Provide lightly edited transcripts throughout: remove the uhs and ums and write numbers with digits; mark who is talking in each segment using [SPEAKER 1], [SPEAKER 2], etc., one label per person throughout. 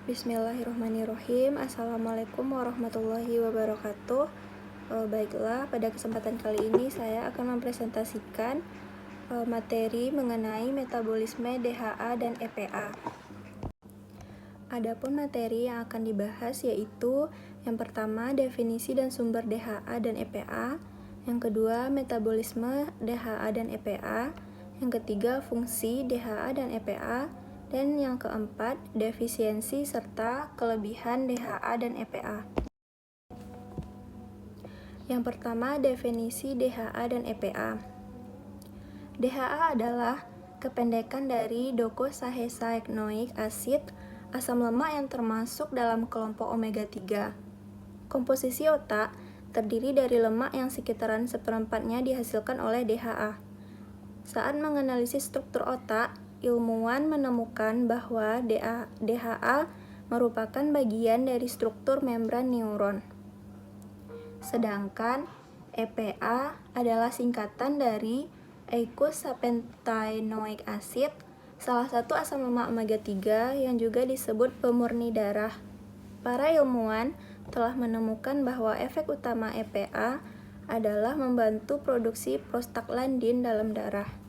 [SPEAKER 1] Bismillahirrahmanirrahim. Assalamualaikum warahmatullahi wabarakatuh. Baiklah, pada kesempatan kali ini saya akan mempresentasikan materi mengenai metabolisme DHA dan EPA. Adapun materi yang akan dibahas yaitu yang pertama definisi dan sumber DHA dan EPA, yang kedua metabolisme DHA dan EPA, yang ketiga fungsi DHA dan EPA, dan yang keempat, defisiensi serta kelebihan DHA dan EPA. Yang pertama, definisi DHA dan EPA. DHA adalah kependekan dari docosahexaenoic acid, asam lemak yang termasuk dalam kelompok omega 3. Komposisi otak terdiri dari lemak yang sekitaran seperempatnya dihasilkan oleh DHA. Saat menganalisis struktur otak, ilmuwan menemukan bahwa DHA merupakan bagian dari struktur membran neuron. Sedangkan EPA adalah singkatan dari eicosapentaenoic acid, salah satu asam lemak omega 3 yang juga disebut pemurni darah. Para ilmuwan telah menemukan bahwa efek utama EPA adalah membantu produksi prostaglandin dalam darah.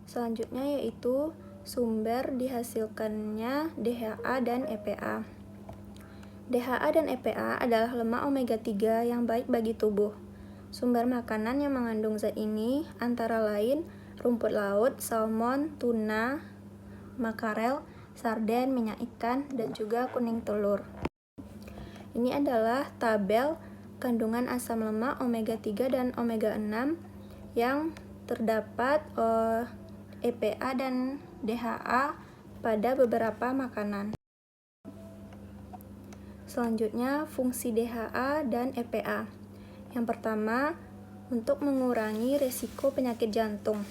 [SPEAKER 1] Selanjutnya yaitu sumber dihasilkannya DHA dan EPA. DHA dan EPA adalah lemak omega 3 yang baik bagi tubuh. Sumber makanan yang mengandung zat ini antara lain rumput laut, salmon, tuna, makarel, sarden, minyak ikan, dan juga kuning telur. Ini adalah tabel kandungan asam lemak omega 3 dan omega 6 yang terdapat EPA dan DHA pada beberapa makanan. Selanjutnya, fungsi DHA dan EPA. Yang pertama, untuk mengurangi risiko penyakit jantung.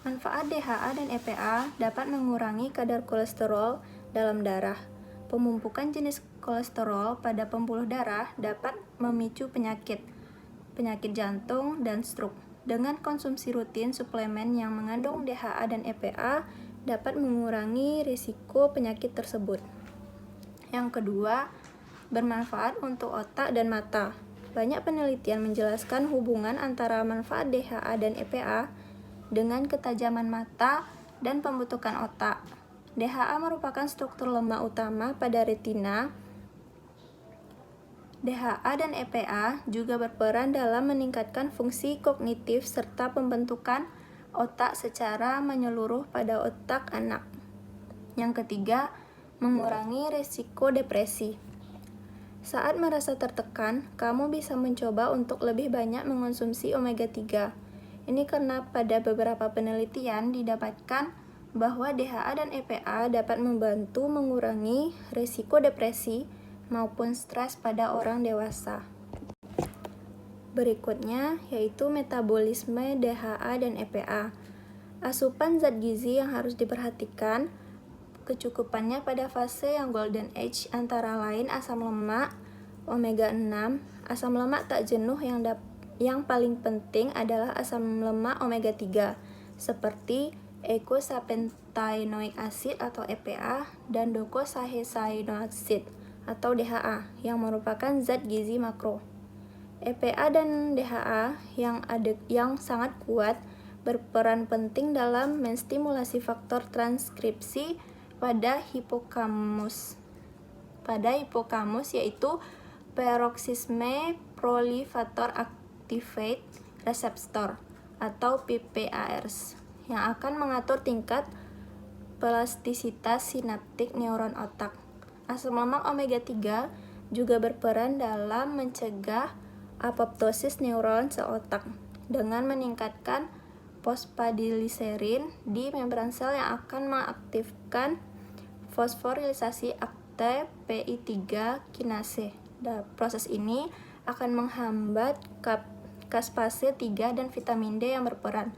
[SPEAKER 1] Manfaat DHA dan EPA dapat mengurangi kadar kolesterol dalam darah. Pemumpukan jenis kolesterol pada pembuluh darah dapat memicu penyakit jantung dan stroke. Dengan konsumsi rutin suplemen yang mengandung DHA dan EPA dapat mengurangi risiko penyakit tersebut. Yang kedua, bermanfaat untuk otak dan mata. Banyak penelitian menjelaskan hubungan antara manfaat DHA dan EPA dengan ketajaman mata dan pembentukan otak. DHA merupakan struktur lemak utama pada retina. DHA dan EPA juga berperan dalam meningkatkan fungsi kognitif serta pembentukan otak secara menyeluruh pada otak anak. Yang ketiga, mengurangi risiko depresi. Saat merasa tertekan, kamu bisa mencoba untuk lebih banyak mengonsumsi omega 3. Ini karena pada beberapa penelitian didapatkan bahwa DHA dan EPA dapat membantu mengurangi risiko depresi maupun stres pada orang dewasa. Berikutnya yaitu metabolisme DHA dan EPA. Asupan zat gizi yang harus diperhatikan, kecukupannya pada fase yang golden age antara lain asam lemak, omega 6, asam lemak tak jenuh yang paling penting adalah asam lemak omega 3, seperti eicosapentaenoic acid atau EPA dan docosahexaenoic acid atau DHA yang merupakan zat gizi makro. EPA dan DHA yang sangat kuat berperan penting dalam menstimulasi faktor transkripsi pada hipokamus yaitu peroxisome proliferator activate receptor atau PPARs yang akan mengatur tingkat plastisitas sinaptik neuron otak. Asam lemak omega 3 juga berperan dalam mencegah apoptosis neuron sel otak dengan meningkatkan fosfadigliserin di membran sel yang akan mengaktifkan fosforilisasi akte PI3 kinase. Proses ini akan menghambat caspase 3 dan vitamin D yang berperan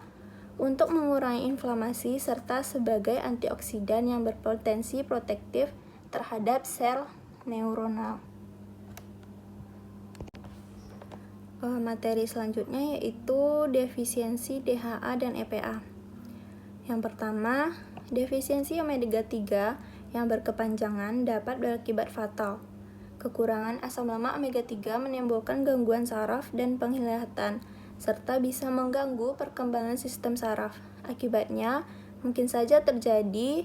[SPEAKER 1] untuk mengurangi inflamasi serta sebagai antioksidan yang berpotensi protektif terhadap sel neuronal. Materi selanjutnya yaitu defisiensi DHA dan EPA. Yang pertama, defisiensi omega 3 yang berkepanjangan dapat berakibat fatal. Kekurangan asam lemak omega 3 menimbulkan gangguan saraf dan penglihatan, serta bisa mengganggu perkembangan sistem saraf. Akibatnya, mungkin saja terjadi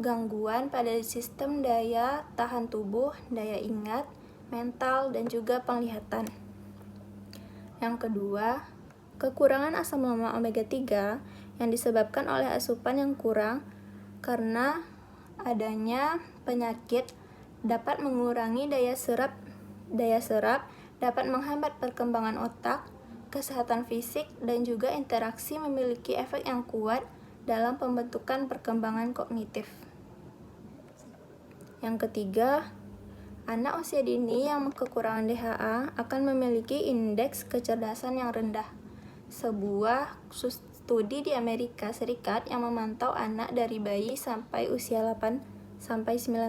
[SPEAKER 1] gangguan pada sistem daya tahan tubuh, daya ingat, mental, dan juga penglihatan. Yang kedua, kekurangan asam lemak omega 3 yang disebabkan oleh asupan yang kurang karena adanya penyakit dapat mengurangi daya serap, dapat menghambat perkembangan otak, kesehatan fisik, dan juga interaksi memiliki efek yang kuat dalam pembentukan perkembangan kognitif. Yang ketiga, anak usia dini yang kekurangan DHA akan memiliki indeks kecerdasan yang rendah. Sebuah studi di Amerika Serikat yang memantau anak dari bayi sampai usia 8-9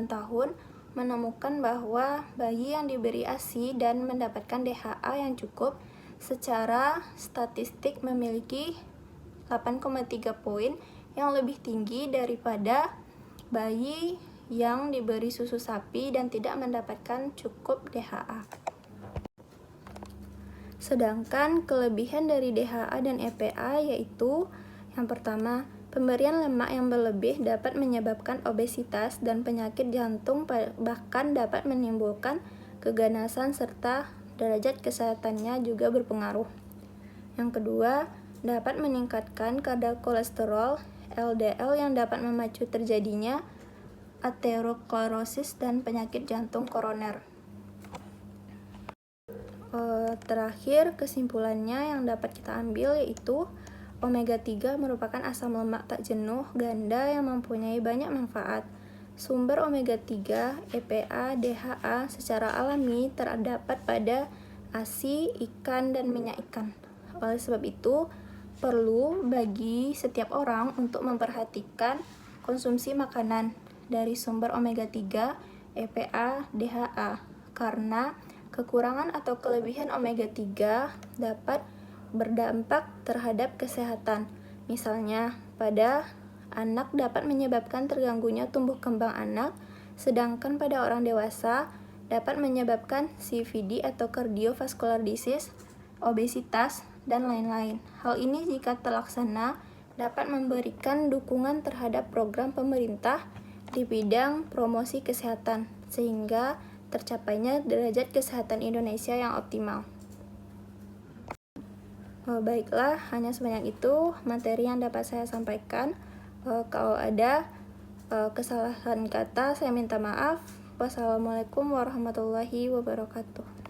[SPEAKER 1] tahun menemukan bahwa bayi yang diberi ASI dan mendapatkan DHA yang cukup secara statistik memiliki 8,3 poin yang lebih tinggi daripada bayi yang diberi susu sapi dan tidak mendapatkan cukup DHA. Sedangkan kelebihan dari DHA dan EPA yaitu yang pertama, pemberian lemak yang berlebih dapat menyebabkan obesitas dan penyakit jantung, bahkan dapat menimbulkan keganasan serta derajat kesehatannya juga berpengaruh. Yang kedua, dapat meningkatkan kadar kolesterol LDL yang dapat memacu terjadinya aterosklerosis dan penyakit jantung koroner. Terakhir, kesimpulannya yang dapat kita ambil yaitu omega 3 merupakan asam lemak tak jenuh ganda yang mempunyai banyak manfaat. Sumber omega 3, EPA, DHA secara alami terdapat pada ASI, ikan, dan minyak ikan. Oleh sebab itu, perlu bagi setiap orang untuk memperhatikan konsumsi makanan dari sumber omega 3, EPA, DHA, karena kekurangan atau kelebihan omega 3 dapat berdampak terhadap kesehatan. Misalnya, pada anak dapat menyebabkan terganggunya tumbuh kembang anak, sedangkan pada orang dewasa dapat menyebabkan CVD atau cardiovascular disease, obesitas, dan lain-lain. Hal ini jika terlaksana dapat memberikan dukungan terhadap program pemerintah di bidang promosi kesehatan, sehingga tercapainya derajat kesehatan Indonesia yang optimal. Baiklah, hanya sebanyak itu materi yang dapat saya sampaikan. Kalau ada kesalahan kata, saya minta maaf. Wassalamualaikum warahmatullahi wabarakatuh.